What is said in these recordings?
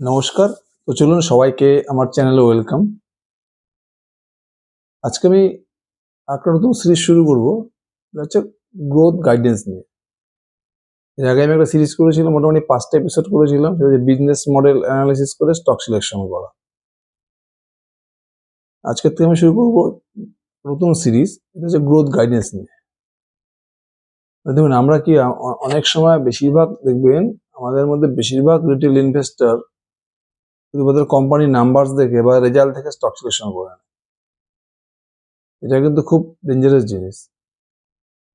নমস্কার। তো চলুন সবাইকে আমার চ্যানেলে ওয়েলকাম। আজকে আমি একটা নতুন সিরিজ শুরু করব। এটা হচ্ছে গ্রোথ গাইডেন্স নিয়ে। এর আগে আমি একটা সিরিজ করেছিলাম, মোটামুটি 5টা এপিসোড করেছিলাম। সেটা হচ্ছে বিজনেস মডেল অ্যানালাইসিস করে স্টক সিলেকশন করা। আজকের থেকে আমি শুরু করব নতুন সিরিজ, এটা হচ্ছে গ্রোথ গাইডেন্স নিয়ে। দেখুন, আমরা কি অনেক সময় বেশিরভাগ দেখবেন আমাদের মধ্যে বেশিরভাগ রিটেল ইনভেস্টর শুধু কোম্পানির নাম্বারস দেখে বা রেজাল্ট থেকে স্টক সিলেকশন করে না। এটা কিন্তু খুব ডেঞ্জারাস জিনিস।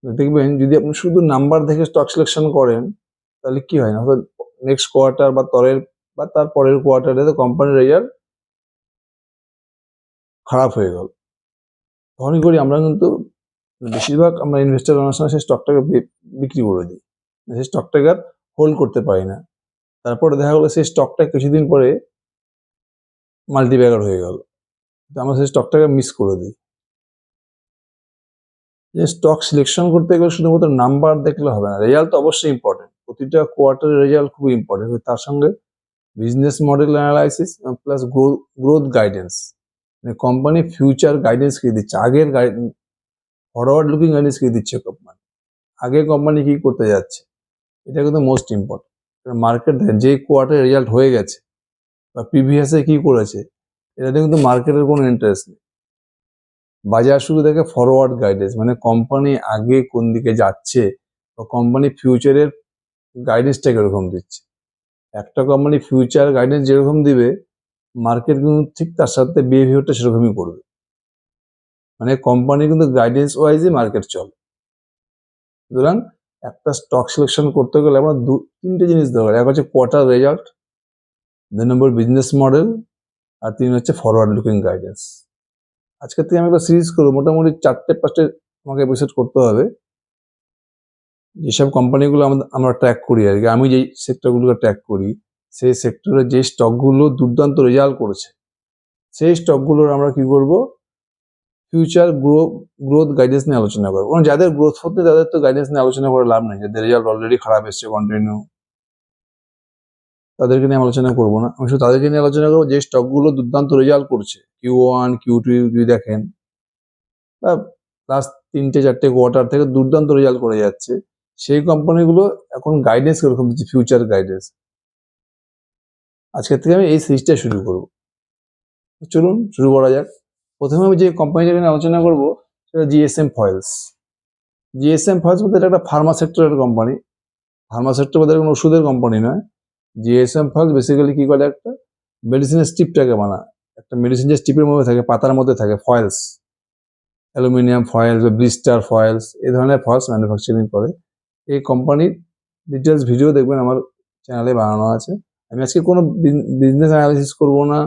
দেখবেন যদি আপনি শুধু নাম্বার দেখে স্টক সিলেকশন করেন, তাহলে কি হয় না, নেক্সট কোয়ার্টার বা তার পরের কোয়ার্টারে তো কোম্পানির রেজাল্ট খারাপ হয়ে গেল। তখনই করি আমরা কিন্তু বেশিরভাগ আমরা ইনভেস্টার অনেক সময় সেই স্টকটাকে বিক্রি করে দিই, সেই স্টকটাকে আর হোল্ড করতে পারি না। তারপরে দেখা গেলো সেই স্টকটা কিছুদিন পরে মাল্টিব্যাগার হয়ে গেল, তো আমরা সেই স্টকটাকে মিস করে দিই। যে স্টক সিলেকশন করতে গেলে শুধুমাত্র নাম্বার দেখলে হবে না, রেজাল্ট তো অবশ্যই ইম্পর্টেন্ট। প্রতিটা কোয়ার্টারের রেজাল্ট খুব ইম্পর্টেন্ট। তার সঙ্গে business model analysis plus growth guidance, মানে কোম্পানি ফিউচার গাইডেন্স কি দিচ্ছে, আগের ফরওয়ার্ড লুকিং গাইডেন্স কি দিচ্ছে কোম্পানি, আগে কোম্পানি কি করতে যাচ্ছে, এটা কিন্তু মোস্ট ইম্পর্টেন্ট। মার্কেট দেখেন যে কোয়ার্টার রেজাল্ট হয়ে গেছে বা প্রিভিয়াসে কি করেছে, এটাতে কিন্তু মার্কেটের কোনো ইন্টারেস্ট নেই। বাজার শুধু দেখে ফরওয়ার্ড গাইডেন্স, মানে কোম্পানি আগে কোন দিকে যাচ্ছে বা কোম্পানি ফিউচারের গাইডেন্সটা কিরকম দিচ্ছে। একটা কোম্পানি ফিউচার গাইডেন্স যেরকম দিবে, মার্কেট কিন্তু ঠিক তার সাথে বিহেভিয়ারটা সেরকমই করবে। মানে কোম্পানি কিন্তু গাইডেন্স ওয়াইজই মার্কেট চলে। সুতরাং একটা স্টক সিলেকশন করতে গেলে আমরা তিনটে জিনিস দরকার। এক হচ্ছে কোয়ার্টার রেজাল্ট, 2 নম্বর বিজনেস মডেল, আর 3 হচ্ছে ফরওয়ার্ড লুকিং গাইডেন্স। আজকের থেকে আমি একটা সিরিজ করবো, মোটামুটি 4-5টে আমাকে এপিসোড করতে হবে। যেসব কোম্পানিগুলো আমরা ট্র্যাক করি আর কি, আমি যেই সেক্টরগুলোকে ট্র্যাক করি, সেই সেক্টরে যে স্টকগুলো দুর্দান্ত রেজাল্ট করেছে, সেই স্টকগুলোর আমরা কি করব, ফিউচার গ্রোথ গাইডেন্স নিয়ে আলোচনা করবো। কারণ যাদের গ্রোথ হচ্ছে তাদের তো গাইডেন্স নিয়ে আলোচনা করে লাভ নেই, যাদের রেজাল্ট অলরেডি খারাপ এসছে কন্টিনিউ, তাদেরকে নিয়ে আলোচনা করবো না। আমি শুধু তাদেরকে নিয়ে আলোচনা করবো যে স্টকগুলো দুর্দান্ত রেজাল্ট করছে, Q1 Q2 যদি দেখেন, বা লাস্ট 3-4টে কোয়ার্টার থেকে দুর্দান্ত রেজাল্ট করে যাচ্ছে, সেই কোম্পানিগুলো এখন গাইডেন্স কিরকম দিচ্ছে, ফিউচার গাইডেন্স। আজকের থেকে আমি এই সিরিজটা শুরু করবো। চলুন শুরু করা যাক। প্রথমে আমি যে কোম্পানিটাকে নিয়ে আলোচনা করবো সেটা GSM ফয়েলস। GSM ফয়েলস বলতে এটা একটা ফার্মা সেক্টরের কোম্পানি। ফার্মা সেক্টর বলতে কোনো ওষুধের কোম্পানি নয়। GSM ফয়েলস বেসিক্যালি কি করে, একটা মেডিসিনের স্ট্রিপটাকে বানায়। একটা মেডিসিন যে স্ট্রিপের মধ্যে থাকে, পাতার মধ্যে থাকে ফয়েলস, অ্যালুমিনিয়াম ফয়েলস বা ব্লিস্টার ফয়েলস, এই ধরনের ফয়েলস ম্যানুফ্যাকচারিং করে। এই কোম্পানির ডিটেলস ভিডিও দেখবেন আমার চ্যানেলে বানানো আছে। আমি আজকে কোনো বিজনেস অ্যানালিসিস করবো না,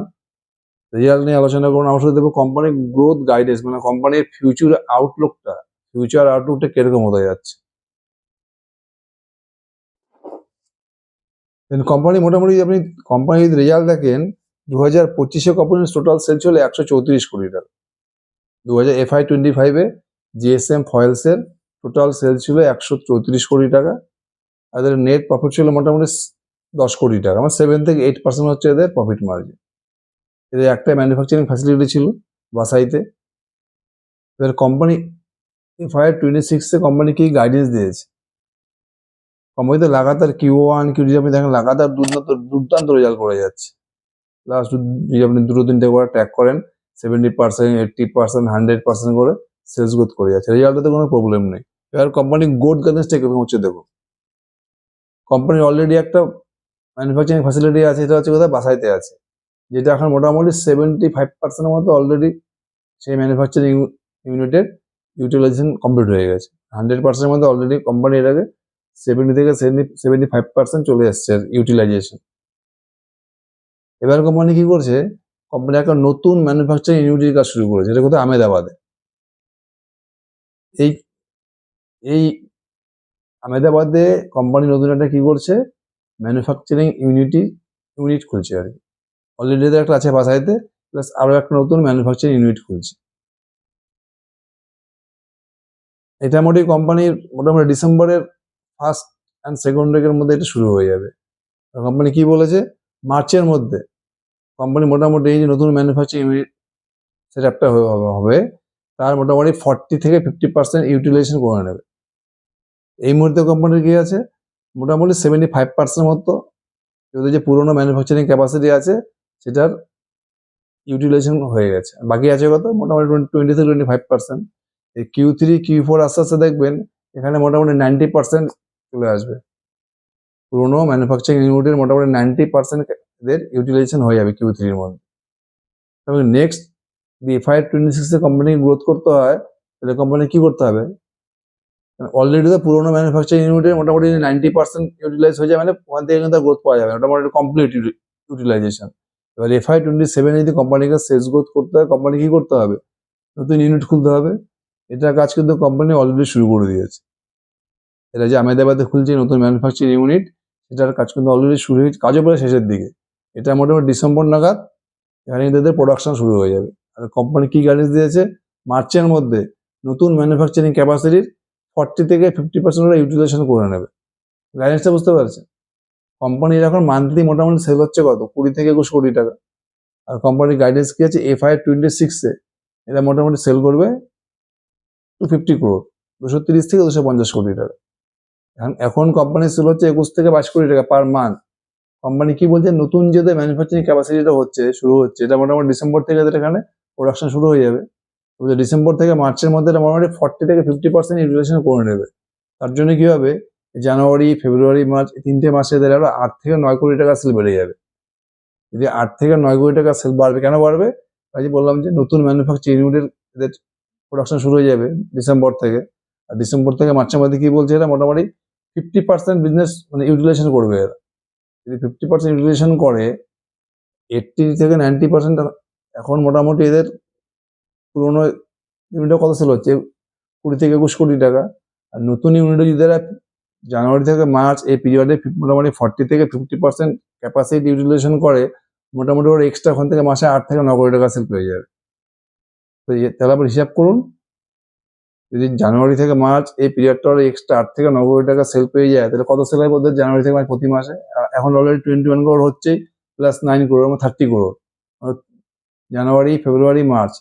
রেজাল্ট নিয়ে আলোচনা করবো না, আমার সাথে দেবো কোম্পানির গ্রোথ গাইডেন্স, মানে কোম্পানির ফিউচার আউটলুকটা কিরকম হতে যাচ্ছে। কোম্পানি মোটামুটি আপনি কোম্পানির রেজাল্ট দেখেন, 2025-এ কোম্পানির টোটাল সেল ছিল 134 কোটি টাকা। FY25-এ GSM ফয়েলসের টোটাল সেল ছিল 134 কোটি টাকা। এদের নেট প্রফিট ছিল মোটামুটি 10 কোটি টাকা, মানে 7-8% হচ্ছে এদের প্রফিট মার্জিন। এদের একটা ম্যানুফ্যাকচারিং ফ্যাসিলিটি ছিল বাসাইতে। এবার কোম্পানি FY26-এ কোম্পানি কি গাইডেন্স দিয়েছে, কোম্পানিতে লাগাতার Q1 Q2 আপনি দেখেন লাগাতার দুর্দান্ত রেজাল্ট করে যাচ্ছে। লাস্ট যদি আপনি 2-3টে করে ট্র্যাক করেন, 70%, 80%, 100% করে সেলস গ্রোথ করে যাচ্ছে, রেজাল্টে কোনো প্রবলেম নেই। এবার কোম্পানির গ্রোথ গাইডেন্সটা কিরকম হচ্ছে দেখুন। কোম্পানির অলরেডি একটা ম্যানুফ্যাকচারিং ফ্যাসিলিটি আছে, এটা হচ্ছে কোথায়, বাসাইতে আছে, যেটা এখন মোটামুটি 75%-এর মতো অলরেডি সেই ম্যানুফ্যাকচারিং ইউনিটের ইউটিলাইজেশন কমপ্লিট হয়ে গেছে। 100%-এর মধ্যে অলরেডি কোম্পানি এর আগে 75% চলে এসছে ইউটিলাইজেশন। এবার কোম্পানি কি করছে, কোম্পানি একটা নতুন ম্যানুফ্যাকচারিং ইউনিটের কাজ শুরু করেছে, এটা কোথায়, আহমেদাবাদে। এই আহমেদাবাদে কোম্পানি নতুন একটা কি করছে, ম্যানুফ্যাকচারিং ইউনিট খুলছে আর কি। অলরেডি একটা আছে বাসাইতে, প্লাস আরো একটা নতুন ম্যানুফ্যাকচারিং ইউনিট খুলছে। এটা কোম্পানির মোটামুটি ডিসেম্বরের 1st and 2nd উইকের মধ্যে এটা শুরু হয়ে যাবে। কোম্পানি কি বলেছে, মার্চের মধ্যে কোম্পানি মোটামুটি এই যে নতুন ম্যানুফ্যাকচারিং ইউনিট সেট আপটা হবে তার মোটামুটি 40 থেকে 50% ইউটিলাইজেশন করে নেবে। এই মুহূর্তে কোম্পানির কি আছে, মোটামুটি 75% মতো ওদের যে পুরোনো ম্যানুফ্যাকচারিং ক্যাপাসিটি আছে সেটার ইউটিলাইজেশন হয়ে গেছে। বাকি আছে কত, মোটামুটি 20 থেকে 25%। এই Q3 Q4 আস্তে আস্তে দেখবেন এখানে মোটামুটি 90% চলে আসবে। পুরোনো ম্যানুফ্যাকচারিং ইউনিটের মোটামুটি 90% এদের ইউটিলাইজেশন হয়ে যাবে Q3 এর মধ্যে। তবে নেক্সট যদি FY26 এ কোম্পানি গ্রোথ করতে হয় তাহলে কোম্পানি কি করতে হবে, অলরেডি তো পুরোনো ম্যানুফ্যাকচারিং ইউনিটের মোটামুটি 90% ইউটিলাইজ হয়ে যায়, মানে ওখান থেকে কিন্তু গ্রোথ পাওয়া যাবে, মোটামুটি কমপ্লিট ইউটিলাইজেশন। এবার FY27 যদি কোম্পানিকে সেলস গ্রোথ করতে হয় কোম্পানি কি করতে হবে, নতুন ইউনিট খুলতে হবে। এটার কাজ কিন্তু কোম্পানি অলরেডি শুরু করে দিয়েছে। এটা যে আহমেদাবাদে খুলছে নতুন ম্যানুফ্যাকচারিং ইউনিট, এটার কাজ কিন্তু অলরেডি শুরু হয়েছে, কাজও প্রায় শেষের দিকে। এটা মোটামুটি ডিসেম্বর নাগাদ এখানে কিন্তু এদের প্রোডাকশন শুরু হয়ে যাবে। আর কোম্পানি কি গাইডেন্স দিয়েছে, মার্চের মধ্যে নতুন ম্যানুফ্যাকচারিং ক্যাপাসিটির 40 থেকে 50% ইউটিলাইজেশন করে নেবে। গাইডেন্সটা বুঝতে পারছে? কোম্পানির এখন মান্থলি মোটামুটি সেল হচ্ছে কত, 20 থেকে 21 কোটি টাকা। আর কোম্পানির গাইডেন্স কি আছে, FY26 এ এটা মোটামুটি সেল করবে 250 crore, 230 থেকে 250 কোটি টাকা। এখন কোম্পানির সেল হচ্ছে 21 থেকে 22 কোটি টাকা পার মান্থ। কোম্পানি কি বলছে, নতুন যে ম্যানুফ্যাকচারিং ক্যাপাসিটিটা শুরু হচ্ছে এটা মোটামুটি ডিসেম্বর থেকে এদের এখানে প্রোডাকশন শুরু হয়ে যাবে। ডিসেম্বর থেকে মার্চের মধ্যে এটা মোটামুটি 40 থেকে 50% ইউটিলাইজেশন করে নেবে। তার জন্য কি হবে, জানুয়ারি ফেব্রুয়ারি মার্চ 3টে মাসে এদের আরো 8 থেকে 9 কোটি টাকা সেল বেড়ে যাবে। যদি 8 থেকে 9 কোটি টাকা সেল বাড়বে, কেন বাড়বে, তাই যে বললাম যে নতুন ম্যানুফ্যাকচারিং ইউনিটের এদের প্রোডাকশন শুরু হয়ে যাবে ডিসেম্বর থেকে। আর ডিসেম্বর থেকে মার্চের মধ্যে কি বলছে, এটা মোটামুটি 50% বিজনেস মানে ইউটিলাইজেশন করবে এরা। যদি 50% ইউটিলাইজেশন করে 80 থেকে 90% এখন মোটামুটি এদের পুরোনো ইউনিটে কত সেল হচ্ছে, 20 থেকে 21 কোটি টাকা। আর নতুন ইউনিটে যদি এরা জানুয়ারি থেকে মার্চ এই পিরিয়ডে মোটামুটি 40 থেকে 50% ক্যাপাসিটি ইউটিলাইজেশন করে, মোটামুটি ওর এক্সট্রা ওখান থেকে মাসে 8 থেকে 9 কোটি টাকা সেল পেয়ে যাবে। তো তাহলে আবার হিসাব করুন, যদি জানুয়ারি থেকে মার্চ এই পিরিয়ডটা এক্সট্রা 8 থেকে 9 কোটি টাকা সেল পেয়ে যায় তাহলে কত সেল হয় বলতে, জানুয়ারি থেকে মার্চ প্রতি মাসে এখন অলরেডি 21 crore হচ্ছে, প্লাস 9 crore 30 crore। জানুয়ারি ফেব্রুয়ারি মার্চ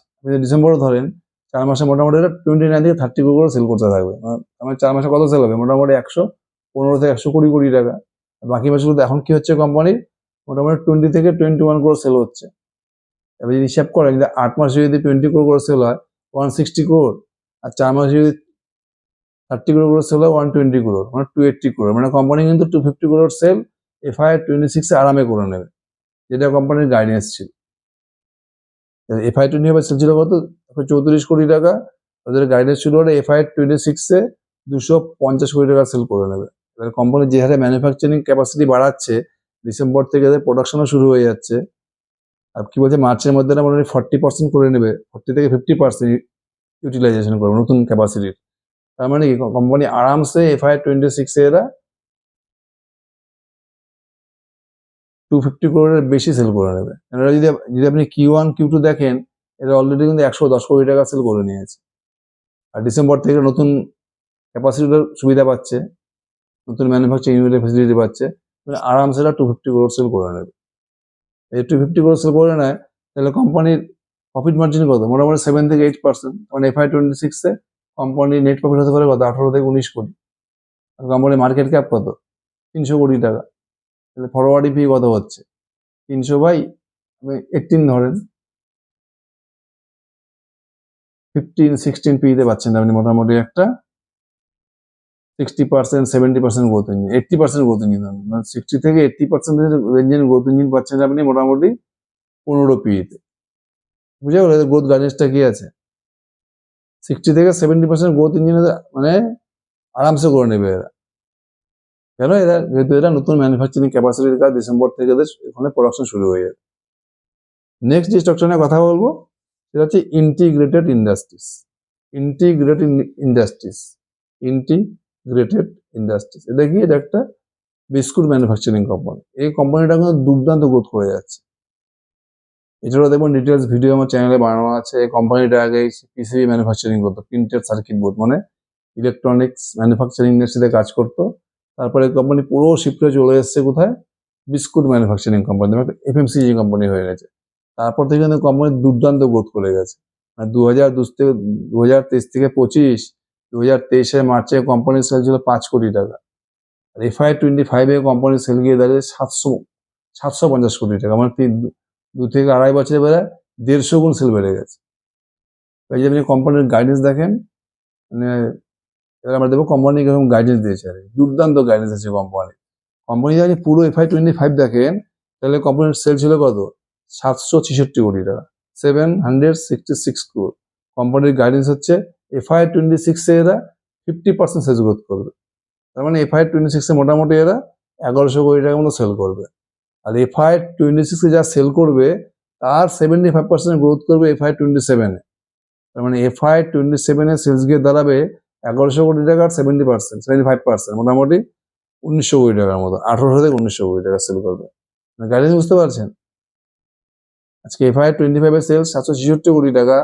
ডিসেম্বরও ধরেন 4 মাসে মোটামুটি 29 থেকে 30 crore সেল করতে থাকবে। আমার 4 মাসে কত সেল হবে, মোটামুটি 115 থেকে 120 কোটি টাকা। বাকি মাসগুলোতে এখন কি হচ্ছে, কোম্পানির মোটামুটি 20 থেকে 21 crore সেল হচ্ছে। এবার যদি হিসাব করেন, যদি 8 মাসে যদি 20 crore করে সেল হয় 160 crore, আর 4 মাসে যদি 30 crore করে সেল হয় 120 crore, মানে 280 crore। মানে কোম্পানি কিন্তু 250 crore সেল FY26 এ আরামে করে নেবে, যেটা কোম্পানির গাইডেন্স ছিল। FY25 সেল ছিল কত, 34 কোটি টাকা, ওদের গাইডেন্স ছিল FY26 এ 250 কোটি টাকা সেল করে নেবে। এবার কোম্পানি যে হারে ম্যানুফ্যাকচারিং ক্যাপাসিটি বাড়াচ্ছে, ডিসেম্বর থেকে এদের প্রোডাকশনও শুরু হয়ে যাচ্ছে। আর কি বলছে, মার্চের মধ্যে না মোটামুটি 40% করে নেবে, 40 থেকে 50% ইউটিলাইজেশন করবে নতুন ক্যাপাসিটির। তার মানে কি কোম্পানি আরামসে FY26 এ এরা 250 crore বেশি সেল করে নেবে। এরা যদি আপনি Q1 Q2 দেখেন, এরা অলরেডি কিন্তু 110 কোটি টাকা সেল করে নিয়েছে। আর ডিসেম্বর থেকে নতুন ক্যাপাসিটির সুবিধা পাচ্ছে, নতুন ম্যানুফ্যাকচারিং ইউনিটের ফেসিলিটি পাচ্ছে, মানে আরামসে এরা 250 crore সেল করে নেবে। এই 250 crore সেল করে নেয় তাহলে কোম্পানির প্রফিট মার্জিন কত, মোটামুটি 7 থেকে 8%। মানে FY26 এ কোম্পানির নেট প্রফিট হতে পারে কত, 18 থেকে 19 কোটি। আর কোম্পানির মার্কেট ক্যাপ কত, 300 কোটি টাকা। তাহলে ফরওয়ার্ডিং ফি কত হচ্ছে, 300/18 ধরেন, 15-16 পিতে পাচ্ছেন আপনি মোটামুটি একটা 60% 70% গ্রোথ ইঞ্জিন, 80% গ্রোথ ইঞ্জিন, মানে 60 থেকে 80% রেঞ্জের গ্রোথ ইঞ্জিন পাচ্ছেন আপনি মোটামুটি 15 পিতে। বুঝে গেল গ্রোথ গাইডেন্সটা কি আছে, 60 থেকে 70% গ্রোথ ইঞ্জিন মানে আরামসে করে নেবে এরা। কেন, যেহেতু এরা নতুন ম্যানুফ্যাকচারিং ক্যাপাসিটির কাজ ডিসেম্বর থেকে এদের এখানে প্রোডাকশন শুরু হয়ে যাবে। নেক্সট যে স্টকটা নিয়ে কথা বলবো সেটা হচ্ছে ইন্টিগ্রেটেড ইন্ডাস্ট্রিজ। ইন্টিগ্রেটেড ইন্ডাস্ট্রিজ এটা কি, এটা একটা বিস্কুট ম্যানুফ্যাকচারিং কোম্পানি। এই কোম্পানিটা কিন্তু দুর্দান্ত গ্রোথ করে যাচ্ছে। এছাড়াও দেখুন ডিটেলস ভিডিও আমার চ্যানেলে বানানো আছে। এই কোম্পানিটা আগে পিসিবি ম্যানুফ্যাকচারিং করতো, প্রিন্টেড সার্কিট বোর্ড, মানে ইলেকট্রনিক্স ম্যানুফ্যাকচারিং ইন্ডাস্ট্রিতে কাজ করতো। তারপরে কোম্পানি পুরো শিফটে চলে এসছে কোথায়, বিস্কুট ম্যানুফ্যাকচারিং কোম্পানি, একটা এফএমসিজি কোম্পানি হয়ে গেছে। তারপর থেকে কিন্তু কোম্পানি দুর্দান্ত গ্রোথ করে গেছে। মানে 2023 থেকে 25, 2023 মার্চে কোম্পানির সেল ছিল 5 কোটি টাকা। আর FY25 কোম্পানির সেল গিয়ে দাঁড়িয়ে 750 কোটি টাকা। মানে 2 থেকে আড়াই বছরে বেড়ে 150 গুণ সেল বেড়ে গেছে। এই যে আপনি কোম্পানির গাইডেন্স দেখেন, মানে এবার আমরা দেখবো কোম্পানি কিরকম গাইডেন্স দিয়েছে। আর দুর্দান্ত গাইডেন্স আছে কোম্পানি। কোম্পানি যদি পুরো FY25 দেখেন, তাহলে কোম্পানির সেল ছিল কত? 766 কোটি টাকা, 766 ক্রোর। কোম্পানির গাইডেন্স হচ্ছে FY26 এরা 50% সেলস গ্রোথ করবে। তার মানে FY26 মোটামুটি এরা 1100 কোটি টাকার মতো সেল করবে। আর FY26 যা সেল করবে তার 75% গ্রোথ করবে FY27 এ। তার মানে FY27 সেলস গিয়ে দাঁড়াবে 1100 কোটি টাকার 75%, মোটামুটি 1900 কোটি টাকার মতো, 1800 থেকে 1900 কোটি টাকা সেল করবে। গাইডেন্স বুঝতে পারছেন? আজকে FY25 সেল 766 কোটি টাকা,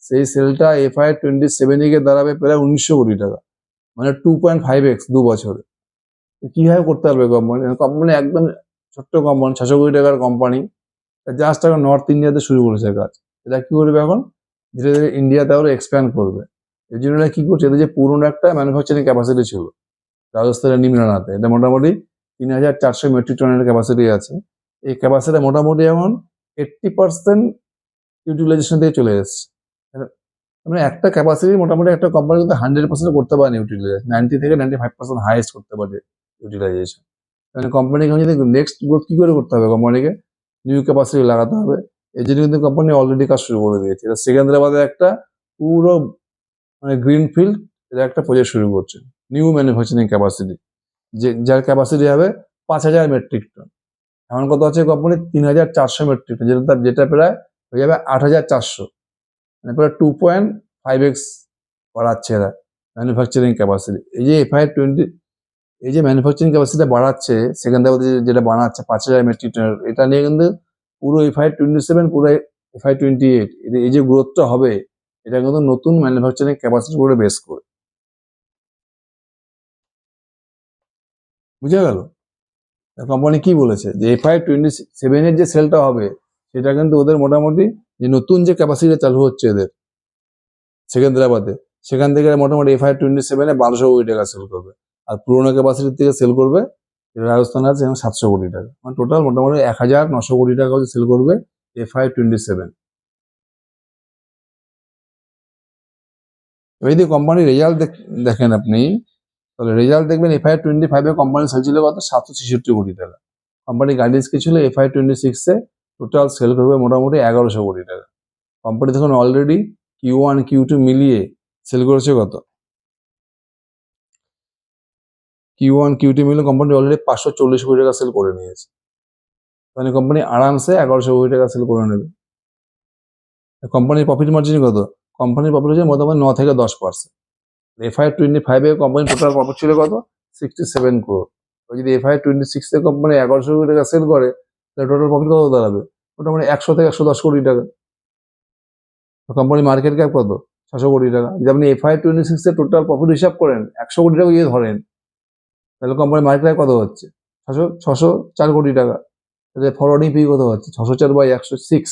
সেই সেলটা FY27 গিয়ে দাঁড়াবে প্রায় 1900 কোটি টাকা, মানে 2.5x 2 বছরে। কিভাবে করতে পারবে কোম্পানি? কোম্পানি একদম ছোট্ট কোম্পানি, 600 কোটি টাকার কোম্পানি, জাস্ট এখন নর্থ ইন্ডিয়াতে শুরু করেছে কাজ। এটা কি করবে এখন? ধীরে ধীরে ইন্ডিয়াতে আরো এক্সপ্যান্ড করবে। এই জন্য কি করছে, এদের যে পুরোনো একটা ম্যানুফ্যাকচারিং ক্যাপাসিটি ছিল রাজস্থানের নিমরানাতে, এটা মোটামুটি 3400 মেট্রিক টনের ক্যাপাসিটি আছে। এই ক্যাপাসিটি মোটামুটি এখন 80% ইউটিলাইজেশন থেকে চলে এসছে। মানে একটা ক্যাপাসিটি মোটামুটি একটা কোম্পানি কিন্তু 100% করতে পারে ইউটিলাইজেশন, 90 থেকে 95% হাইয়েস্ট করতে পারে ইউটিলাইজেশন। মানে কোম্পানিকে যদি নেক্সট গ্রোথ কি করে করতে হবে, কোম্পানিকে নিউ ক্যাপাসিটি লাগাতে হবে। এই জন্য কিন্তু কোম্পানি অলরেডি কাজ শুরু করে দিয়েছে। এটা সেকেন্দ্রাবাদে একটা পুরো মানে গ্রিনফিল্ড এরা একটা প্রজেক্ট শুরু করছে, নিউ ম্যানুফ্যাকচারিং ক্যাপাসিটি, যার ক্যাপাসিটি হবে 5000 মেট্রিক টন। এখন কত আছে কোম্পানি? 3400 মেট্রিক টন, যেটা প্রায় হয়ে যাবে 8400, মানে প্রায় 2.5x বাড়াচ্ছে এরা ম্যানুফ্যাকচারিং ক্যাপাসিটি। এই যে এই যে ম্যানুফ্যাকচারিং ক্যাপাসিটি বাড়াচ্ছে সেকেন্দ্রাবাদে, যেটা বানাচ্ছে 5000 মেট্রিক টন, এটা নিয়ে কিন্তু পুরো FY27 পুরো FY28 এই যে গ্রোথটা হবে, এটা কিন্তু নতুন ম্যানুফ্যাকচারিং ক্যাপাসিটি করে বেস করে। বুঝে গেল? কোম্পানি কি বলেছে যে FY27 এর যে সেলটা হবে সেটা কিন্তু ওদের মোটামুটি যে নতুন যে ক্যাপাসিটি চালু হচ্ছে এদের সেকেন্দ্রাবাদে, সেখান থেকে মোটামুটি FY27 এ 1200 কোটি টাকা সেল করবে। আর পুরোনো ক্যাপাসিটি থেকে সেল করবে রাজস্থানে আছে 700 কোটি টাকা, মানে টোটাল মোটামুটি 1900 কোটি টাকা সেল করবে FY27। যদি কোম্পানির রেজাল্ট দেখেন আপনি, তাহলে রেজাল্ট দেখবেন FY25 এ কোম্পানির সেল ছিল কত? 766 কোটি টাকা। কোম্পানি গাইডেন্স কি ছিল? FY26 এ টোটাল সেল করবে মোটামুটি 1100 কোটি টাকা। কোম্পানি দেখুন অলরেডি Q1 Q2 মিলিয়ে সেল করেছে কত? Q1 Q2 মিলিয়ে কোম্পানি অলরেডি 540 কোটি টাকা সেল করে নিয়েছে। মানে কোম্পানি আরামসে 1100 কোটি টাকা সেল করে নেবে। কোম্পানির প্রফিট মার্জিন কত? কোম্পানির প্রফিট হচ্ছে মোটামুটি 9 থেকে 10%। FY25 এ কোম্পানির টোটাল প্রফিট ছিল কত? 67 ক্রোর। যদি FY26 এ কোম্পানি 1100 কোটি টাকা সেল করে, তাহলে টোটাল প্রফিট কত দাঁড়াবে? মোটামুটি 100 থেকে 110 কোটি টাকা। কোম্পানির মার্কেট ক্যাপ কত? 600 কোটি টাকা। যদি আপনি FY26 এ টোটাল প্রফিট হিসাব করেন, 100 কোটি টাকা যদি ধরেন, তাহলে কোম্পানির মার্কেট ক্যাপ কত হচ্ছে? 604 কোটি টাকা। তাহলে ফরওয়ার্ডিং পি কত হচ্ছে? 604 বাই 106।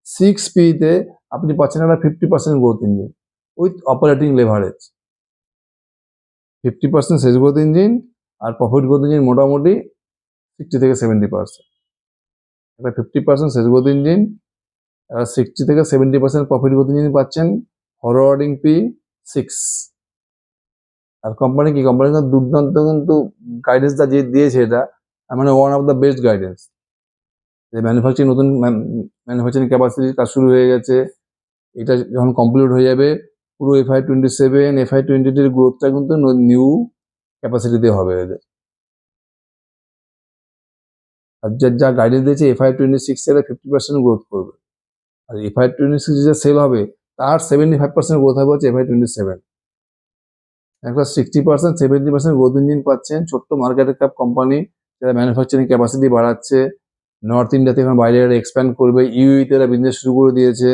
6 পিতে আপনি পাচ্ছেন একটা 50% growth engine with operating leverage. 50% sales growth engine আর প্রফিট গ্রোথ ইঞ্জিন মোটামুটি 60 থেকে 70%। একটা 50% সেলস গ্রোথ ইঞ্জিন আর 60 থেকে 70% প্রফিট গ্রোথ ইঞ্জিন পাচ্ছেন, ফরওয়ার্ডিং পি 6। আর কোম্পানি কি? কোম্পানি দুর্দান্ত কিন্তু গাইডেন্স যে দিয়েছে, এটা মানে one of the best guidance. Manufacturing নতুন ম্যানুফ্যাকচারিং ক্যাপাসিটি কাজ শুরু হয়ে গেছে। এটা যখন কমপ্লিট হয়ে যাবে, পুরো FY27 FY28 এর গ্রোথটা কিন্তু নিউ ক্যাপাসিটিতে হবে এদের। আর যা গাইডেন্স দিয়েছে FY26 এর 50% গ্রোথ করবে। আর FY26 যে সেল হবে তার 75% গ্রোথ হবে হচ্ছে FY27। একটা 60% 70% গ্রোথ ইঞ্জিন পাচ্ছেন, ছোট্ট মার্কেট ক্যাপ কোম্পানি যারা ম্যানুফ্যাকচারিং ক্যাপাসিটি বাড়াচ্ছে। নর্থ ইন্ডিয়াতে এখন বাইরে এক্সপ্যান্ড করবে, ইউইতে এরা বিজনেস শুরু করে দিয়েছে,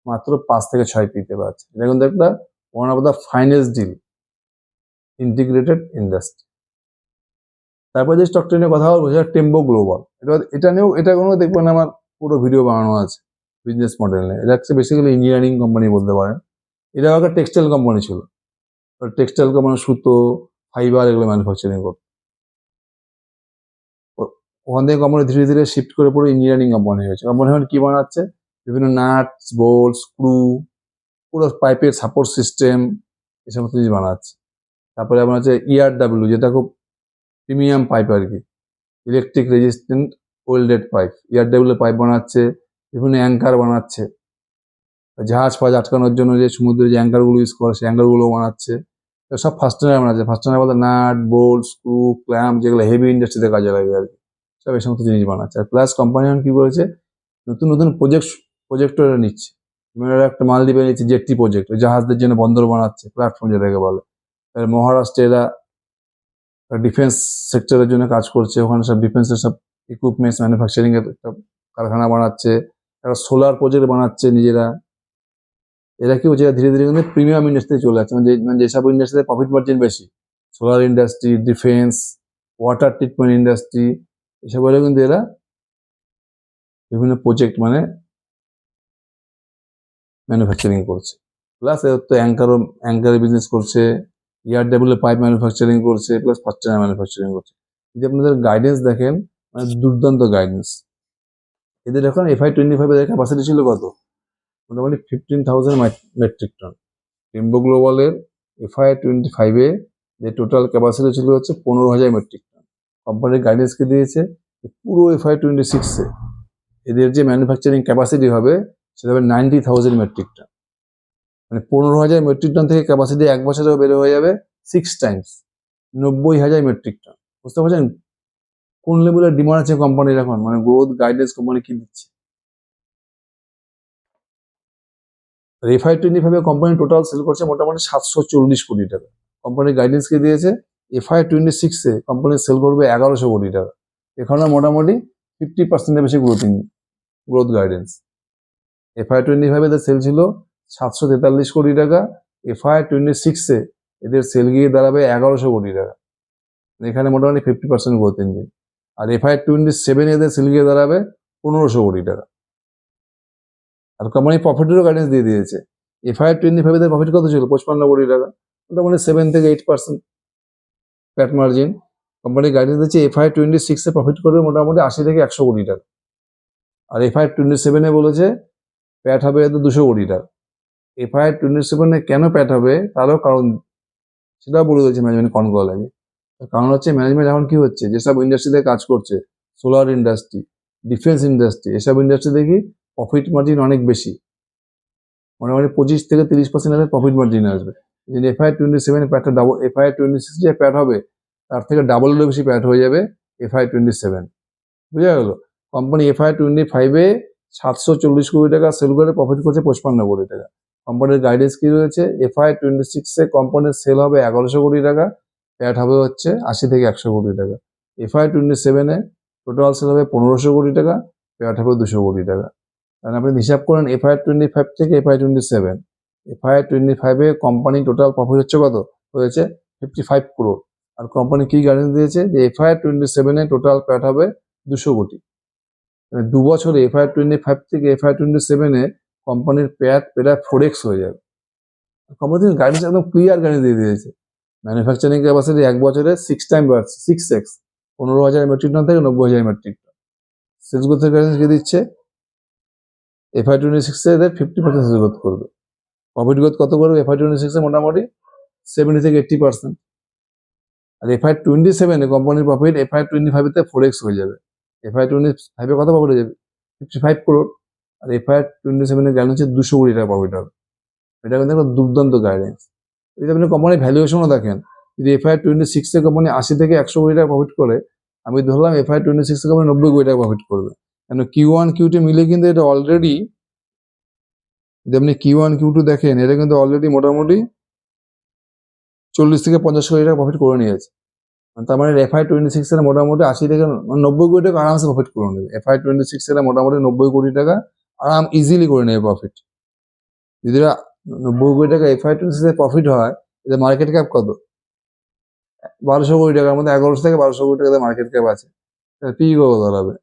মাত্র 5 থেকে 6 পিতে পাচ্ছে। এটা কিন্তু একটা one of the finest deal integrated industry. তারপর যে স্টকটা নিয়ে কথা বলবো সেটা টেম্পো গ্লোবাল। এটা নিয়েও এটা কোনো দেখবেন আমার পুরো ভিডিও বানানো আছে বিজনেস মডেল নিয়ে। এটা হচ্ছে বেসিক্যালি ইঞ্জিনিয়ারিং কোম্পানি বলতে পারেন। এটা একটা টেক্সটাইল কোম্পানি ছিল। টেক্সটাইল কোম্পানি সুতো, ফাইবার এগুলো ম্যানুফ্যাকচারিং করতো। ওখান থেকে কোম্পানি ধীরে ধীরে শিফট করে পুরো ইঞ্জিনিয়ারিং কোম্পানি হয়েছে। কোম্পানি এখন কি বানাচ্ছে? বিভিন্ন নাটস, বোল্ট, স্ক্রু, পুরো পাইপের সাপোর্ট সিস্টেম এই সমস্ত জিনিস বানাচ্ছে। তারপরে আপনার হচ্ছে ERW, যেটা খুব প্রিমিয়াম পাইপ আর কি, electric resistant welded pipe. ERW pipe বানাচ্ছে, বিভিন্ন অ্যাঙ্কার বানাচ্ছে, জাহাজ ফাজ আটকানোর জন্য যে সমুদ্রে যে অ্যাঙ্কারগুলো ইউজ করে সেই অ্যাঙ্কারগুলো বানাচ্ছে। সব ফাস্টেনার বানাচ্ছে। ফাস্টেনার বলতে নাট, বোল্ট, স্ক্রু, ক্ল্যাম্প, যেগুলো হেভি ইন্ডাস্ট্রিতে কাজে লাগে আর কি, সব এই সমস্ত জিনিস বানাচ্ছে। আর প্লাস কোম্পানি এখন কি করেছে, নতুন নতুন প্রজেক্টর নিচ্ছে। একটা মাল দিবে নিচ্ছে জেটটি প্রজেক্ট, জাহাজদের জন্য বন্দর বানাচ্ছে, প্ল্যাটফর্ম যেটাকে বলে। মহারাষ্ট্রে এরা ডিফেন্স সেক্টরের জন্য কাজ করছে, ওখানে সব ডিফেন্সের সব ইকুইপমেন্টস ম্যানুফ্যাকচারিং এর একটা কারখানা বানাচ্ছে। একটা সোলার প্রজেক্ট বানাচ্ছে নিজেরা। এরা কি হচ্ছে, ধীরে ধীরে কিন্তু প্রিমিয়াম ইন্ডাস্ট্রি চলে যাচ্ছে, মানে যেসব ইন্ডাস্ট্রিতে প্রফিট মার্জিন বেশি, solar industry, defence, water treatment industry, এসবেরও কিন্তু এরা বিভিন্ন প্রজেক্ট মানে ম্যানুফ্যাকচারিং করছে। প্লাস এর তো অ্যাঙ্কারের বিজনেস করছে, ERW পাইপ ম্যানুফ্যাকচারিং করছে, প্লাস ফাস্টেনার ম্যানুফ্যাকচারিং করছে। যদি আপনাদের গাইডেন্স দেখেন, মানে দুর্দান্ত গাইডেন্স। এদের এখন FY25 এর ক্যাপাসিটি ছিল কত? মোটামুটি 15,000 মেট্রিক টন। টেম্পো গ্লোবালের FY25 এ যে টোটাল ক্যাপাসিটি ছিল হচ্ছে 15,000 মেট্রিক টন। কোম্পানির গাইডেন্স কি দিয়েছে, পুরো FY26 এ এদের যে ম্যানুফ্যাকচারিং ক্যাপাসিটি হবে সেটা হবে 90,000 মেট্রিক টন। মানে 15,000 মেট্রিক টন থেকে ক্যাপাসিটি এক বছরেও বেড়ে হয়ে যাবে 6 টাইমস, 90,000 মেট্রিক টন। বুঝতে পারছেন কোন লেভেলের ডিমান্ড আছে কোম্পানির এখন, মানে গ্রোথ গাইডেন্স কোম্পানি কি দিচ্ছে। FY25 কোম্পানি টোটাল সেল করছে মোটামুটি 740 কোটি টাকা। কোম্পানির গাইডেন্স কি দিয়েছে, FY26 এ কোম্পানি সেল করবে 1100 কোটি টাকা। এখানে মোটামুটি 50% বেশি গ্রোথ গাইডেন্স। FY25 এদের সেল ছিল 743 কোটি টাকা, FY26 এ এদের সেল গিয়ে দাঁড়াবে 1100 কোটি টাকা। এখানে মোটামুটি 50% গ্রোথ ইঞ্জিন। আর FY27 এদের সেল গিয়ে দাঁড়াবে 1500 কোটি টাকা। আর কোম্পানি প্রফিটেরও গাইডেন্স দিয়ে দিয়েছে। FY25 এদের প্রফিট কত ছিল, 55 কোটি টাকা, মোটামুটি 7 থেকে 8% প্যাট মার্জিন। কোম্পানি গাইডেন্স দিচ্ছে FY26 এ প্রফিট করবে মোটামুটি 80 থেকে 100 কোটি টাকা। আর FY27 এ বলেছে প্যাট হবে 200 কোটি টাকা। FY27 এ কেন প্যাট হবে তারও কারণ, সেটাও বলে দিয়েছে ম্যানেজমেন্ট কনকলে। কারণ হচ্ছে ম্যানেজমেন্ট এখন কি হচ্ছে, যেসব ইন্ডাস্ট্রিতে কাজ করছে, সোলার ইন্ডাস্ট্রি, ডিফেন্স ইন্ডাস্ট্রি, এসব ইন্ডাস্ট্রি দেখি প্রফিট মার্জিন অনেক বেশি, মোটামুটি 25 থেকে 30% প্রফিট মার্জিন আসবে। FY27 প্যাটটা ডাবল, FY26 যে প্যাট হবে তার থেকে ডাবলেরও বেশি প্যাট হয়ে যাবে FY27। বুঝা গেল। কোম্পানি FY25 এ 740 কোটি টাকা সেল করে প্রফিট করছে 55 কোটি টাকা। কোম্পানির গাইডেন্স কি রয়েছে, FY26 এ কোম্পানির সেল হবে 1100 কোটি টাকা, প্যাট হবে হচ্ছে 80 থেকে 100 কোটি টাকা। FY27 এ টোটাল সেল হবে 1500 কোটি টাকা, প্যাট হবে 200 কোটি টাকা। কারণ আপনি হিসাব করেন FY25 থেকে FY27, FY25 a company total profit হচ্ছে কত, হয়েছে 55 crore। আর কোম্পানি কি গাইডেন্স দিয়েছে যে FY27 এ টোটাল প্যাট হবে 200 কোটি। মানে 2 বছরে FY25 থেকে FY27 এ কোম্পানির প্যাট প্রায় 4x হয়ে যাবে। কোম্পানির গাইডেন্স একদম ক্লিয়ার গাইডেন্স দিয়ে দিয়েছে। ম্যানুফ্যাকচারিং ক্যাপাসিটি এক বছরে 6 টাইম বাড়ছে, 6x, 15,000 মেট্রিক টন থেকে 90,000 মেট্রিক টন। সেলস গ্রোথের গাইডেন্স কি দিচ্ছে, FY26 এ এদের 50% সেলস গ্রোথ করবে। প্রফিট গ্রোথ কত করবে FY26 এ, মোটামুটি 70 থেকে 80%। আর FY27 এ কোম্পানির প্রফিট FY25 তে 4x হয়ে যাবে। FY25 এ কত প্রফিট হয়ে যাবে, 55 crore। আর FY27 এর গাইডেন্স হচ্ছে 200 কোটি টাকা প্রফিট হবে। এটা কিন্তু একটা দুর্দান্ত গাইডেন্স। যদি আপনি কোম্পানির ভ্যালুয়েশনও দেখেন, যদি FY26 এ কোম্পানি 80 থেকে 100 কোটি টাকা প্রফিট করে, আমি ধরলাম FY26 এ কোম্পানি 90 কোটি টাকা প্রফিট করবে। কেন Q1 Q2 মিলে কিন্তু এটা অলরেডি, যদি আপনি Q1 Q2 দেখেন, এটা কিন্তু অলরেডি মোটামুটি 40 থেকে 50 কোটি টাকা প্রফিট করে নিয়েছে। তার মানে FY26 এর মোটামুটি 80 থেকে 90 কোটি টাকা আরামসে প্রফিট করে নেবে। FY26 এর মোটামুটি 90 কোটি টাকা আরাম ইজিলি করে নেবে প্রফিট। যদি 90 কোটি টাকা FY26 এর প্রফিট হয়, এদের মার্কেট ক্যাপ কত, 1200 কোটি টাকার মধ্যে 1100 থেকে 1200 কোটি টাকা মার্কেট ক্যাপ আছে, পি কত দাঁড়াবে?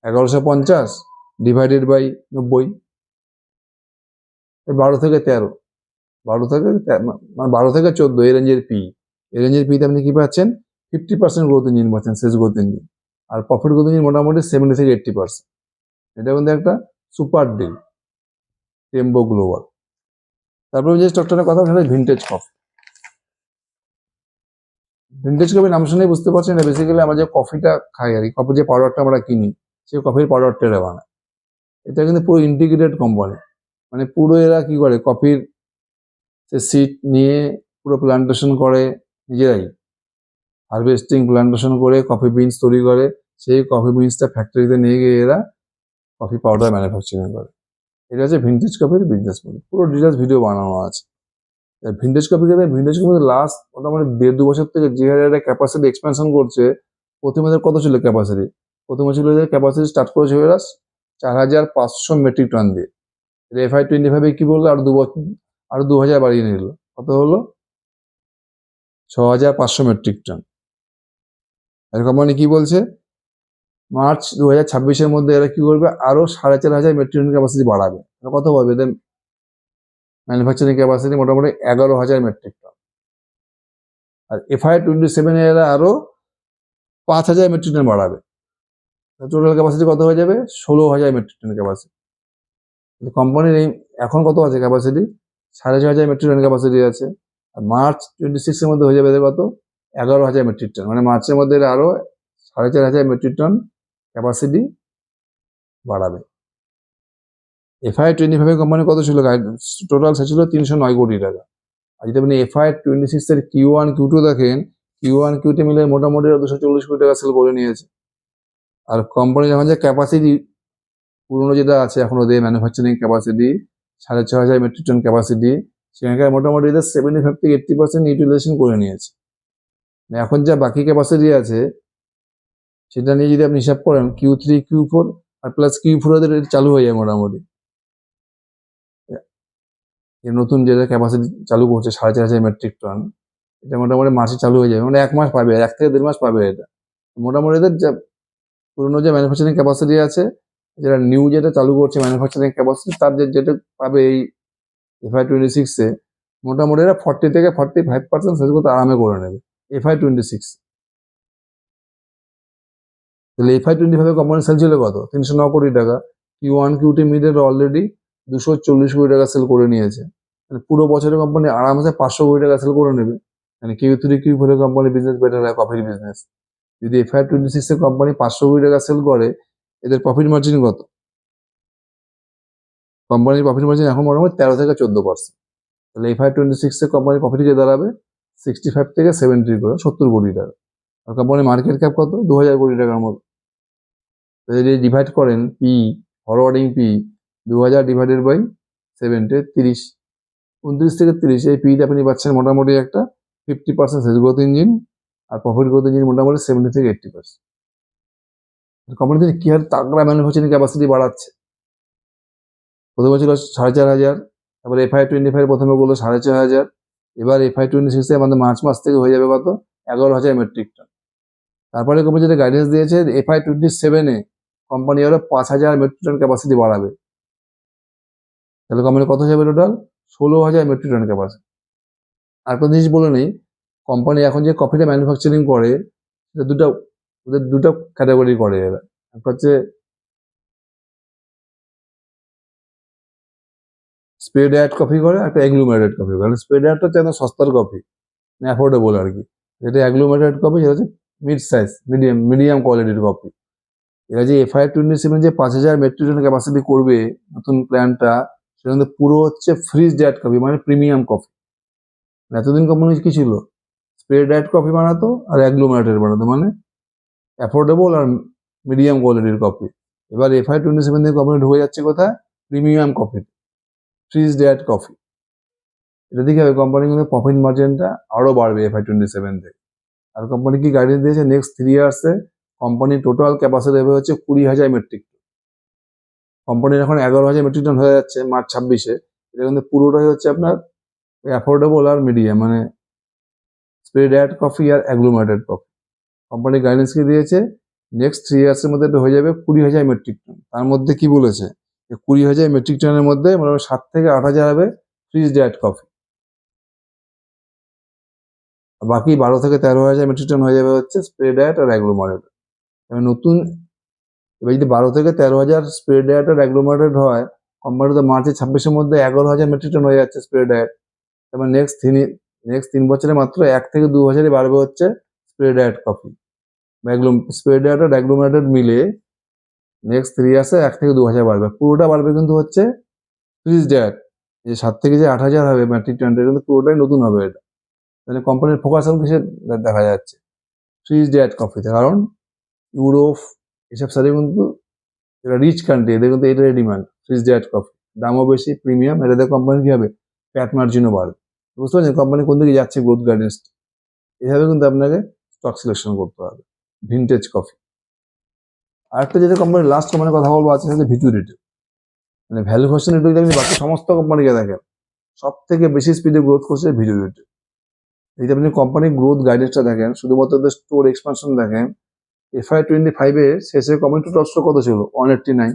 1150 ডিভাইডেড বাই 90, 12 থেকে 13, 12 থেকে 14 এই রেঞ্জের পি। এই রেঞ্জের পিতে আপনি কি পাচ্ছেন? 50% গ্রোথ ইঞ্জিন পাচ্ছেন, শেষ গ্রোথ ইঞ্জিন। আর প্রফিট গ্রোথ ইঞ্জিন মোটামুটি 70 থেকে 80%। এটা কিন্তু একটা সুপার ডিল টেম্পো গ্লোবাল। তারপরে যে স্টকটার কথা সেটা ভিনটেজ কফি। ভিনটেজ কফি নাম শুনেই বুঝতে পারছেন, এটা বেসিক্যালি আমরা যে কফিটা খাই আর কি, কফির যে পাউডারটা আমরা কিনি, সেই কফির পাউডারটা এরা বানায়। এটা কিন্তু পুরো ইন্টিগ্রেটেড কোম্পানি, মানে পুরো এরা কি করে, কফির সে সিড নিয়ে পুরো প্লান্টেশন করে নিজেরাই, হারভেস্টিং প্লান্টেশন করে কফি বিনস তৈরি করে, সেই কফি বিনসটা ফ্যাক্টরিতে নিয়ে গিয়ে এরা কফি পাউডার ম্যানুফ্যাকচারিং করে। এটা হচ্ছে ভিনটেজ কফির বিজনেস মডেল, পুরো ডিটেলস ভিডিও বানানো আছে। ভিনটেজ কফি লাস্ট মোটামুটি 1.5-2 বছর থেকে যে হারে একটা ক্যাপাসিটি এক্সপেনশন করছে। প্রথমে কত ছিল ক্যাপাসিটি? প্রথমে ছিল এদের ক্যাপাসিটি স্টার্ট করেছে এরা 4500 মেট্রিক টন দিয়ে। FY25 কি বললো, আরো 2000 বাড়িয়ে নিল, কত হলো? 6500 মেট্রিক টন। আর কোম্পানি কি বলছে, মার্চ 2026-এর মধ্যে এরা কি করবে, আরো 4500 মেট্রিক টন ক্যাপাসিটি বাড়াবে। কত পাবে এদের ম্যানুফ্যাকচারিং ক্যাপাসিটি? মোটামুটি 11000 মেট্রিক টন। আর FY27 এরা আরো 5000 মেট্রিক টন বাড়াবে। টোটাল ক্যাপাসিটি কত হয়ে যাবে? 16000 মেট্রিক টন ক্যাপাসিটি। কোম্পানির এই এখন কত আছে ক্যাপাসিটি? 6500 মেট্রিক টন ক্যাপাসিটি আছে। আর মার্চ 26-এর মধ্যে হয়ে যাবে এদের কত? 11000 মেট্রিক টন। মানে মার্চের মধ্যে এরা আরো 4500 মেট্রিক টন ক্যাপাসিটি বাড়াবে। FY25 কোম্পানি কত ছিল? টোটাল সে ছিল 309 কোটি টাকা। আর যদি আপনি FY26 এর Q1 Q2 দেখেন, Q1 Q2 মিলে মোটামুটি 240 কোটি টাকা সেল করে নিয়েছে। আর কোম্পানি যখন যে ক্যাপাসিটি পুরনো যেটা আছে এখন ওদের manufacturing capacity 6500 metric ton capacity, সেখানকার মোটামুটি এদের 75 থেকে 80% ইউটিলাইজেশন করে নিয়েছে। এখন যা বাকি ক্যাপাসিটি আছে সেটা নিয়ে যদি আপনি হিসাব করেন, Q3 Q4 আর প্লাস Q4 এদের চালু হয়ে যায় মোটামুটি। নতুন যেটা ক্যাপাসিটি চালু করছে 4500 মেট্রিক টন, এটা মোটামুটি মাসে চালু হয়ে যাবে, মানে 1 মাস পাবে, 1 থেকে 1.5 মাস পাবে। এটা মোটামুটি এদের যা পুরোনো যে ম্যানুফ্যাকচারিং ক্যাপাসিটি আছে, যেটা নিউ যেটা চালু করছে ম্যানুফ্যাকচারিং ক্যাপাসিটি, তার যেটা পাবে এই FY26-এ মোটামুটি এরা 40 থেকে 45% সেল করতে আরামে করে নেবে FY26। তাহলে FY25 কোম্পানি সেল ছিল কত? 309 কোটি টাকা। Q1 Q2 মিলে অলরেডি 240 কোটি টাকা সেল করে নিয়েছে। মানে পুরো বছরে কোম্পানি আরামসে 500 কোটি টাকা সেল করে নেবে। মানে Q3 Q4 company business better হয়, কফির বিজনেস। যদি FY26 এর কোম্পানি 500 কোটি টাকা সেল করে, এদের প্রফিট মার্জিন কত? কোম্পানির প্রফিট মার্জিন এখন মোটামুটি 13 থেকে 14%। তাহলে FY26 এর কোম্পানির প্রফিট গিয়ে দাঁড়াবে 65 থেকে 70 করে 70 কোটি টাকা। আর কোম্পানির মার্কেট ক্যাপ কত? 2000 কোটি টাকার মতো। যদি ডিভাইড করেন P, forwarding P 2000 divided by 70, 30, 29 থেকে 30, এই পিতে আপনি পাচ্ছেন মোটামুটি একটা 50% সেলস গ্রোথ ইঞ্জিন, আর প্রফিট গ্রোথ ইঞ্জিন মোটামুটি 70 থেকে 80%। কোম্পানি কি হারে তাগড়া ম্যানুফ্যাকচারিং ক্যাপাসিটি বাড়াচ্ছে। প্রথমে ছিল 4500, তারপরে FY25 প্রথমে বললো 4500, এবার FY26 আমাদের মার্চ মাস থেকে হয়ে যাবে কত? 11000 মেট্রিক টন। তারপরে কোম্পানি যেটা গাইডেন্স দিয়েছে, FY27-এ কোম্পানি আরো 5000 মেট্রিক টন ক্যাপাসিটি বাড়াবে। তাহলে কোম্পানি কত যাবে টোটাল? 16000 metric ton capacity. আর একটা জিনিস বলে নেই, কোম্পানি এখন যে কফিটা ম্যানুফ্যাকচারিং করে ওদের দুটো ক্যাটাগরি করে এরা। একটা হচ্ছে স্প্রেড অ্যাড কফি করে, একটা অ্যাগ্লুমেটেড কফি করে। স্প্রেড অ্যাডটা হচ্ছে একটা সস্তার কফি, অ্যাফোর্ডেবল আর কি। যেটা অ্যাগ্লুমেটেড কফি সেটা হচ্ছে মিড সাইজ, মিডিয়াম কোয়ালিটির কফি। এরা যে FY27 যে 5000 মেট্রিক টন ক্যাপাসিটি করবে নতুন প্ল্যানটা, সেটা কিন্তু পুরো হচ্ছে ফ্রিজ ড্যাট কফি, মানে প্রিমিয়াম কফি। এতদিন কোম্পানি কি ছিল? স্প্রে ড্যাট কফি বানাতো আর অ্যাগ্লুমেটেড বানাতো, মানে অ্যাফোর্ডেবল আর মিডিয়াম কোয়ালিটির কফি। এবার FY27 থেকে কোম্পানি ঢুকে যাচ্ছে কোথায়? Premium coffee, fridge that coffee. এটা দেখে হবে কোম্পানি কিন্তু প্রফিট মার্জিনটা আরো বাড়বে FY27 থেকে। আর কোম্পানি কি গাইডেন্স দিয়েছে, নেক্সট 3 ইয়ার্সে কোম্পানির টোটাল ক্যাপাসিটি হবে হচ্ছে 20,000 মেট্রিক টন। কোম্পানির এখন 11,000 মেট্রিক টন হয়ে যাচ্ছে মার্চ 26-এ। এটা কিন্তু পুরোটাই হচ্ছে আপনার অ্যাফোর্ডেবল আর মিডিয়াম, মানে স্প্রেড অ্যাড কফি আর অ্যাগ্লোমেরেটেড কফি। কোম্পানি গাইডেন্স কি দিয়েছে, নেক্সট 3 ইয়ার্সের মধ্যে এটা হয়ে যাবে 20,000 মেট্রিক টন। তার মধ্যে কি বলেছে, 20,000 মেট্রিক টনের মধ্যে মোটামুটি 7 থেকে 8,000 হবে ফ্রিজ ড্রাইড কফি, বাকি 12 থেকে 13,000 মেট্রিক টন হয়ে যাবে হচ্ছে স্প্রে ড্রাইড আর অ্যাগ্লোমেরেটেড। এবার নতুন, এবার যদি 12 থেকে 13,000 স্প্রে ড্রাইড আর অ্যাগ্লোমেরেটেড হয়, কোম্পানি তো মার্চে 26-এর মধ্যে 11,000 মেট্রিক টন হয়ে যাচ্ছে স্প্রে ড্রাইড। তারপর নেক্সট 3 বছরে মাত্র 1 থেকে 2,000-ই বাড়বে হচ্ছে spray dried coffee. Spray dried আর অ্যাগ্লোমেরেটেড মিলে নেক্সট 3 ইয়ার্সে 1 থেকে 2,000 বাড়বে। পুরোটা বাড়বে কিন্তু হচ্ছে ফ্রিজ ড্রাইড, যে 7 থেকে যে 8,000 হবে মেট্রিক টন, কিন্তু পুরোটাই নতুন হবে এটা। মানে কোম্পানির ফোকাস এখন কিসে দেখা যাচ্ছে, ফ্রিজ ড্রাইড কফিতে। কারণ ইউরোপ এসব সাথে কিন্তু এরা রিচ কান্ট্রি, এদের কিন্তু এটাই ডিমান্ড, ফ্রিজ ড্রাইড কফি। দামও বেশি, প্রিমিয়াম, এটাতে কোম্পানি কি হবে, প্যাট মার্জিনও বাড়বে। বুঝতে পারছেন কোম্পানি কোন দিকে যাচ্ছে, গ্রোথ গাইডেন্স। এভাবে কিন্তু আপনাকে স্টক সিলেকশন করতে হবে। Vintage coffee. আরেকটা যেটা কোম্পানি লাস্ট কোম্পানির কথা বলবো আছে হচ্ছে ভিটু রিটেল। মানে ভ্যালুয়েশন রিটেল যদি বাকি সমস্ত কোম্পানিকে দেখেন, সব থেকে বেশি স্পিডে গ্রোথ করছে ভিটু রিটেল। যদি আপনি কোম্পানির গ্রোথ গাইডেন্সটা দেখেন, শুধুমাত্র স্টোর এক্সপানশন দেখেন, FY 25-এর শেষে কোম্পানি টোটাল স্টোর কত ছিল, 189।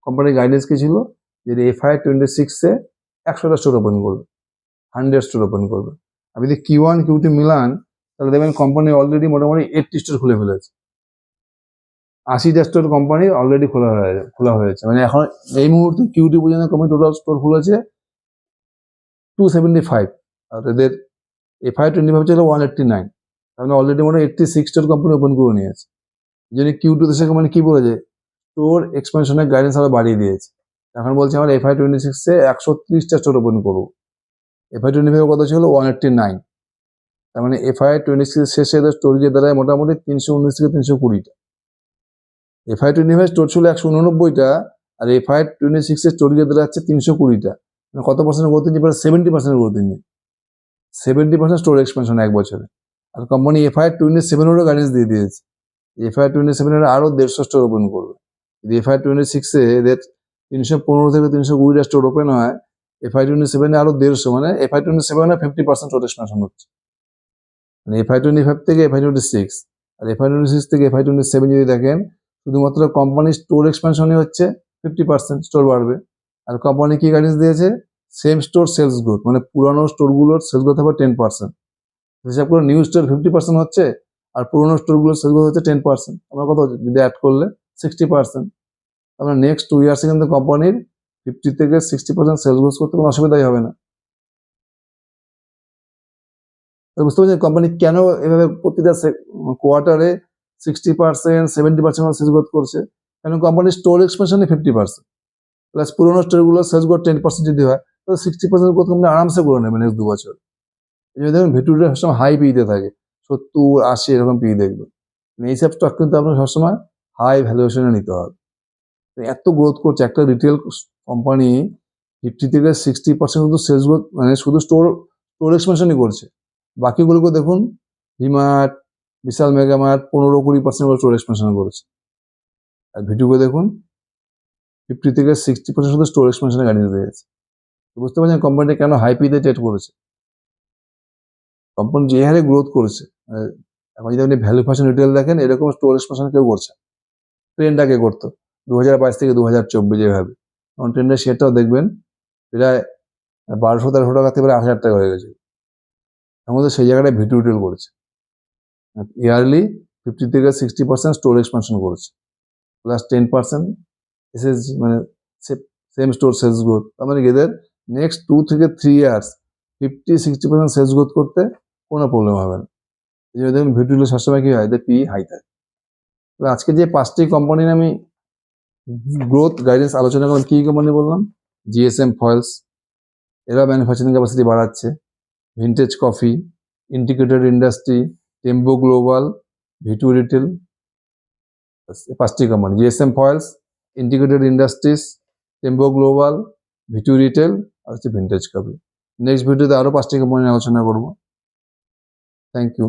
কোম্পানির গাইডেন্স কি ছিল, যে FY 26-এ 100টা স্টোর ওপেন করবে, 100 স্টোর ওপেন করবে। আপনি যদি Q1 Q2 মিলান, তাহলে দেখবেন কোম্পানি অলরেডি মোটামুটি 80 স্টোর খুলে ফেলেছে। 80টা স্টোর কোম্পানি অলরেডি খোলা হয়েছে। মানে এখন এই মুহূর্তে Q2 পর্যন্ত কোম্পানি টোটাল স্টোর খুলেছে 275, আর এদের FY 25 ছিল 189। তার মানে অলরেডি মোটামুটি 86 স্টোর কোম্পানি ওপেন করে নিয়েছে। এই জন্য Q2 তে সে কোম্পানি কি বলেছে, স্টোর এক্সপেনশনের গাইডেন্স আরো বাড়িয়ে দিয়েছে। এখন বলছে আমরা FY 26-এ 130টা স্টোর ওপেন করবো। FY 25 কত ছিল, 189। তার মানে FY 26 শেষে এদের স্টোর গিয়ে দাঁড়ায় মোটামুটি 319 থেকে 320টা। FY 25 স্টোর ছিল 189টা, আর FY 26-এর স্টোর গিয়ে দাঁড়াচ্ছে 320টা। মানে কত পার্সেন্ট গ্রোথ নিয়ে, 70% গ্রোথ নিয়ে, 70% স্টোর এক্সপেনশন এক বছরে। আর কোম্পানি FY 27-এরও গাইডেন্স দিয়ে দিয়েছে, FY 27-এর আরো 150 স্টোর ওপেন করবে। যদি FY 26-এ এদের 315 থেকে 320টা স্টোর ওপেন হয়, FY 27-এ আরো 150, মানে FY 27-এ 50% স্টোর এক্সপেনশন হচ্ছে। মানে FY 25 থেকে FY 26, আর FY 26 থেকে FY 27 যদি দেখেন, শুধুমাত্র কোম্পানির স্টোর এক্সপেনশনই হচ্ছে 50% স্টোর বাড়বে। আর কোম্পানি কি গাইডেন্স দিয়েছে, সেম স্টোর সেলস গ্রোথ, মানে পুরানো স্টোরগুলোর সেলস গ্রোথ হবে 10%। হিসাব করে নিউ স্টোর 50% হচ্ছে, আর পুরোনো স্টোরগুলোর সেলস গ্রোথ হচ্ছে 10%। আমরা কত হচ্ছে, যদি অ্যাড করলে 60%। আমরা নেক্সট 2 ইয়ার্সে কিন্তু কোম্পানির 50 থেকে 60% সেলস গ্রোথ করতে কোনো অসুবিধাই হবে না। বুঝতে পারছেন কোম্পানি কেন এভাবে প্রতিটা কোয়ার্টারে 60%, 70% সেলস গ্রোথ করছে। কারণ কোম্পানির স্টোর এক্সপেনশনে 50%, প্লাস পুরোনো স্টোরগুলো সেলস গ্রোথ 10% যদি হয়, তাহলে 60% গ্রোথ কোম্পানি আরামসে করে নেবে নেক্সট 2 বছর। এই জন্য দেখুন ভিটুরিয়া সবসময় হাই পিতে থাকে, 70, 80 এরকম পি দেখবেন। এইসব স্টক কিন্তু আপনার সবসময় হাই ভ্যালুয়েশনে নিতে হবে। এত গ্রোথ করছে একটা রিটেল কোম্পানি, 50 থেকে 60% কিন্তু সেলস গ্রোথ, মানে শুধু স্টোর এক্সপেনশনই করছে। বাকিগুলোকে দেখুন, ভিমার্ট, বিশাল মেগামার্ট 15-20% স্টোর এক্সপেনশন করেছে। আর ভিডিওকে দেখুন, 50 থেকে 60% শুধু স্টোর এক্সপেনশনে গাড়ি দিয়েছে। বুঝতে পারছেন কোম্পানিটা কেন হাই পিতে ট্রেড করেছে। কোম্পানি যে হারে গ্রোথ করেছে, এখন যদি আপনি ভ্যালু ফ্যাশন রিটেল দেখেন, এরকম স্টোর এক্সপেনশন কেউ করছে, ট্রেন্ডটাকে করতো 2022 থেকে 2024 যেভাবে। এখন ট্রেন্ডের শেয়ারটাও দেখবেন প্রায় 1200-1300 টাকা থেকে প্রায় 8,000 টাকা হয়ে গেছে। আমাদের সেই জায়গাটায় ভিটু রিটেল করেছে, ইয়ারলি 50 থেকে 60% স্টোর এক্সপেনশন করেছে, প্লাস 10% এসএসজি, মানে সেম স্টোর সেলস গ্রোথ। তার মানে এদের নেক্সট 2 থেকে 3 ইয়ার্স 50-60% সেলস গ্রোথ করতে কোনো প্রবলেম হবে না। এই জন্য দেখুন ভিটু রিটেল সবসময় কি হয়, পি হাই থাকে। তবে আজকে যে 5টি কোম্পানির আমি গ্রোথ গাইডেন্স আলোচনা করলাম, কি কোম্পানি বললাম, জিএসএম ফয়েলস, এরা ম্যানুফ্যাকচারিং ক্যাপাসিটি বাড়াচ্ছে, vintage coffee, integrated industry, tempo global, V two retail, 5টি company, GSM foils, integrated industries, tempo global, V two retail, আর হচ্ছে ভিনটেজ কফি। নেক্সট ভিডিওতে আরো 5টি কোম্পানি আলোচনা করবো। Thank you.